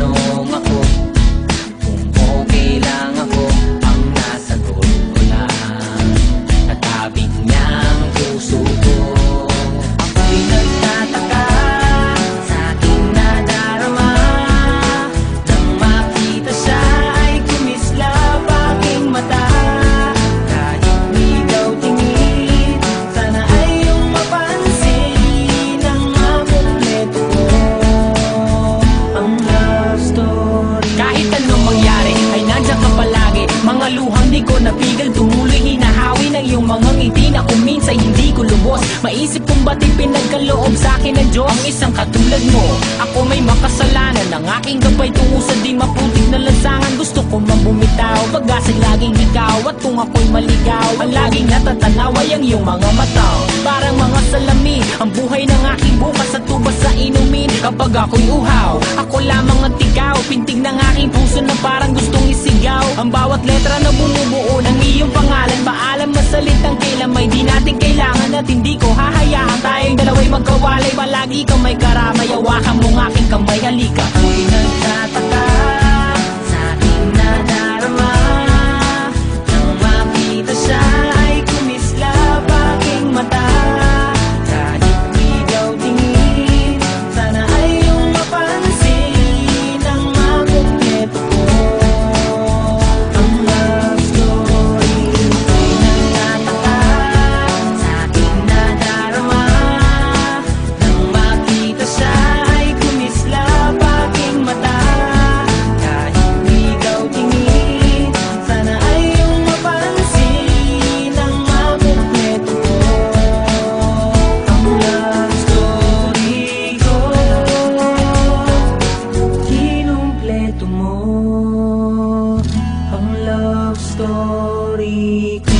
tanong ako kung okay lang ako, ang nasagot ko lang natabig niyang puso ko. Ako'y nagtataka sa aking nadarama nang makita siya ay kumislap aking mata. Kahit di daw tingin, sana ay iyong mapansin ang makumpleto ko, ang love story. Kahit anong mangyari ay nandiyan ka palagi. Mga luhang di ko napigil, tumuloy hinahawi ng iyong mga ngiti na kung minsan hindi ko lubos. Maisip kung ba't ipinagkaloob sa akin ng Diyos ang isang katulad mo. Ako may makasalanan, ang aking gabay tungo sa di maputik na lansangan. Gusto ko man bumitaw, pag-asa'y laging ikaw. At kung ako'y maligaw, ang laging natatanaw ay ang iyong mga mata. Parang mga salamin, ang buhay ng aking bukas at tubas sa inumin. Kapag ako'y uhaw, ako lamang ang tigaw. Pintig ng aking puso na parang gustong isigaw. Ang bawat letra na bumubuo ng iyong pangalan. Paalam na salitang kailan may di natin kailangan. At hindi ko hahayaan tayong dalawa'y magkawalay. Palagi kang may karamay, hawakan mong aking kamay, halika. Ako'y nagtataka sa aking nadarama nang makita siya ay kumislap aking mata. Kahit di daw tingin, sana ay iyong mapansin ang makumpleto ko, ang love story. Ako'y nagtataka sa aking nadarama nang makita siya ay kumislap aking mata. Kahit di daw tingin, sana ay iyong mapansin ang makumpleto ko, ang love story ko. Kinumpleto mo ang love story ko.